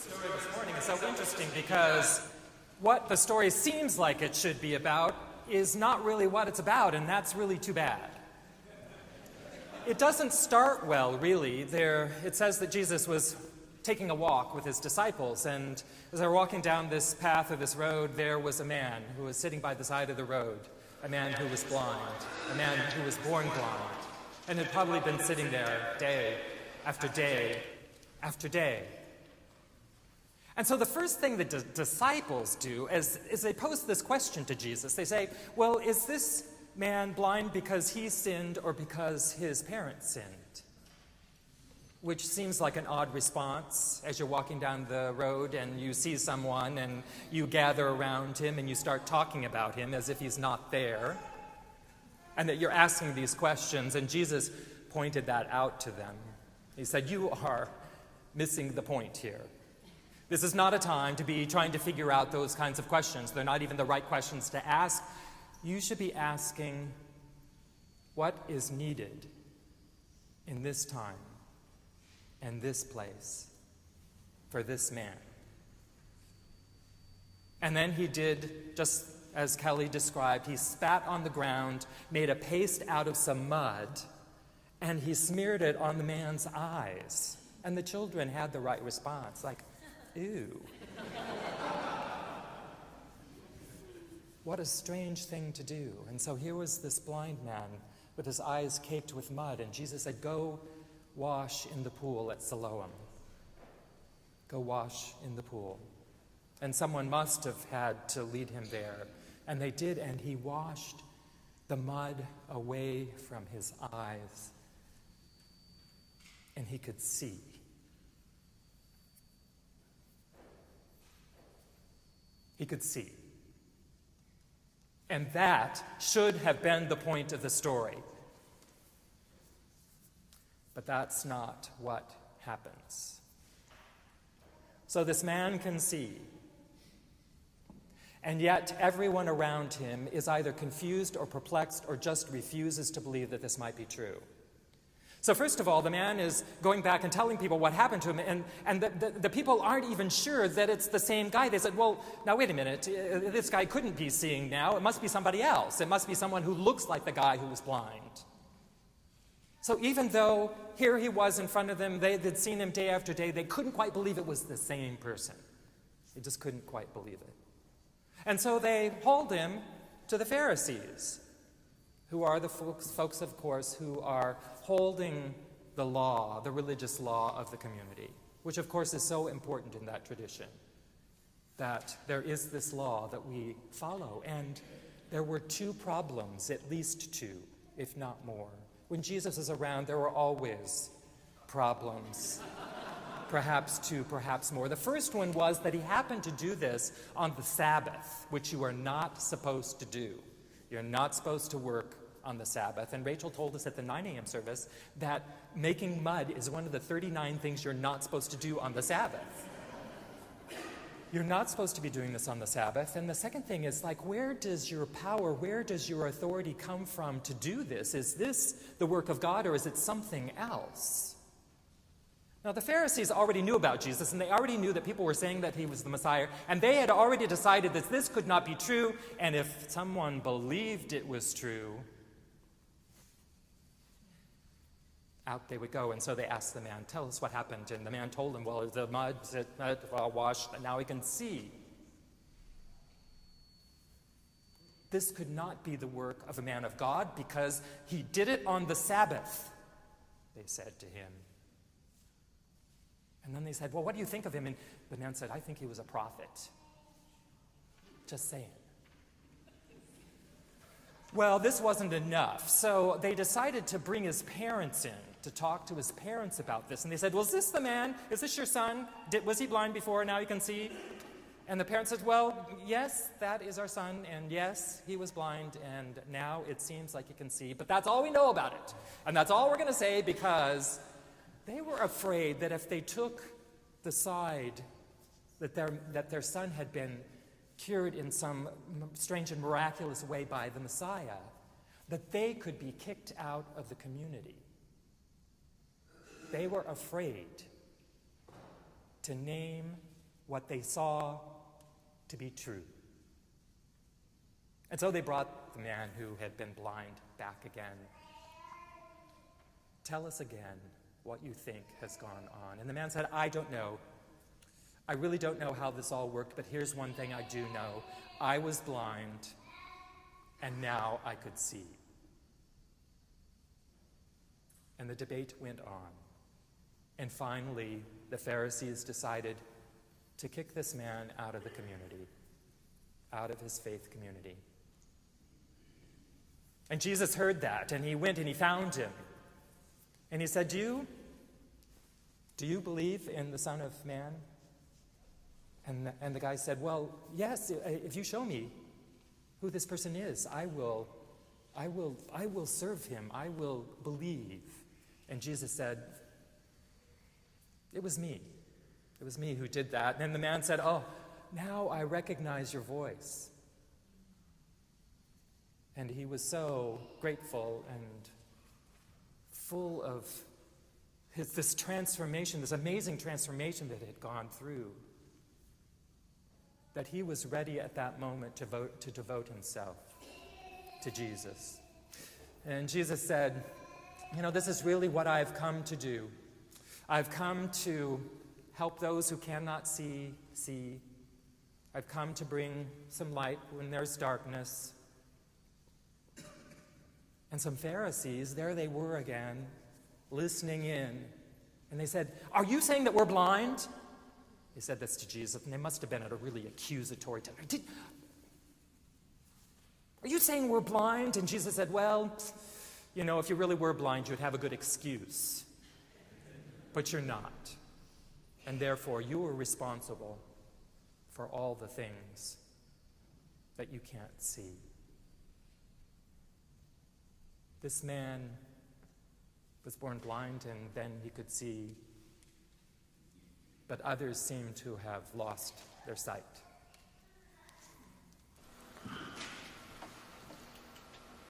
story this morning is so interesting because what the story seems like it should be about is not really what it's about, and that's really too bad. It doesn't start well, really. It says that Jesus was taking a walk with his disciples, and as they were walking down this path or this road, there was a man who was sitting by the side of the road, a man who was blind, a man who was born blind, and had probably been sitting there day after day after day. And so the first thing the disciples do is they pose this question to Jesus. They say, well, is this man blind because he sinned or because his parents sinned? Which seems like an odd response as you're walking down the road and you see someone and you gather around him and you start talking about him as if he's not there. And that you're asking these questions, and Jesus pointed that out to them. He said, you are missing the point here. This is not a time to be trying to figure out those kinds of questions. They're not even the right questions to ask. You should be asking, what is needed in this time and this place for this man? And then he did, just as Kelly described, he spat on the ground, made a paste out of some mud, and he smeared it on the man's eyes. And the children had the right response, like, ew. What a strange thing to do. And so here was this blind man with his eyes caked with mud, and Jesus said, go wash in the pool at Siloam. Go wash in the pool. And someone must have had to lead him there. And they did, and he washed the mud away from his eyes. And he could see. He could see. And that should have been the point of the story. But that's not what happens. So this man can see. And yet everyone around him is either confused or perplexed or just refuses to believe that this might be true. So first of all, the man is going back and telling people what happened to him, and the people aren't even sure that it's the same guy. They said, well, now wait a minute, this guy couldn't be seeing now. It must be somebody else. It must be someone who looks like the guy who was blind. So even though here he was in front of them, they'd seen him day after day, they couldn't quite believe it was the same person. They just couldn't quite believe it. And so they hauled him to the Pharisees, who are the folks, of course, who are holding the law, the religious law of the community, which, of course, is so important in that tradition, that there is this law that we follow. And there were two problems, at least two, if not more. When Jesus is around, there were always problems, perhaps two, perhaps more. The first one was that he happened to do this on the Sabbath, which you are not supposed to do. You're not supposed to work on the Sabbath. And Rachel told us at the 9 a.m. service that making mud is one of the 39 things you're not supposed to do on the Sabbath. You're not supposed to be doing this on the Sabbath. And the second thing is, like, where does your power, where does your authority come from to do this? Is this the work of God, or is it something else? Now, the Pharisees already knew about Jesus, and they already knew that people were saying that he was the Messiah, and they had already decided that this could not be true, and if someone believed it was true, out they would go. And so they asked the man, tell us what happened. And the man told them, well, the mud washed, and now he can see. This could not be the work of a man of God because he did it on the Sabbath, they said to him. And then they said, well, what do you think of him? And the man said, I think he was a prophet. Just saying. Well, this wasn't enough. So they decided to bring his parents in to talk to his parents about this. And they said, well, is this the man? Is this your son? Was he blind before? Now he can see? And the parents said, well, yes, that is our son. And yes, he was blind. And now it seems like he can see. But that's all we know about it. And that's all we're going to say because they were afraid that if they took the side that their son had been cured in some strange and miraculous way by the Messiah, that they could be kicked out of the community. They were afraid to name what they saw to be true. And so they brought the man who had been blind back again. Tell us again what you think has gone on. And the man said, I don't know. I really don't know how this all worked, but here's one thing I do know. I was blind, and now I could see. And the debate went on. And finally, the Pharisees decided to kick this man out of the community, out of his faith community. And Jesus heard that, and he went and he found him. And he said, Do you believe in the Son of Man? And the guy said, well, yes, if you show me who this person is, I will serve him. I will believe. And Jesus said, it was me. It was me who did that. And then the man said, oh, now I recognize your voice. And he was so grateful and full of this transformation, this amazing transformation that had gone through, that he was ready at that moment to devote himself to Jesus. And Jesus said, this is really what I've come to do. I've come to help those who cannot see. I've come to bring some light when there's darkness. And some Pharisees, there they were again, listening in. And they said, are you saying that we're blind? They said this to Jesus, and they must have been at a really accusatory tone. Are you saying we're blind? And Jesus said, well, if you really were blind, you'd have a good excuse. But you're not. And therefore, you are responsible for all the things that you can't see. This man was born blind, and then he could see, but others seem to have lost their sight.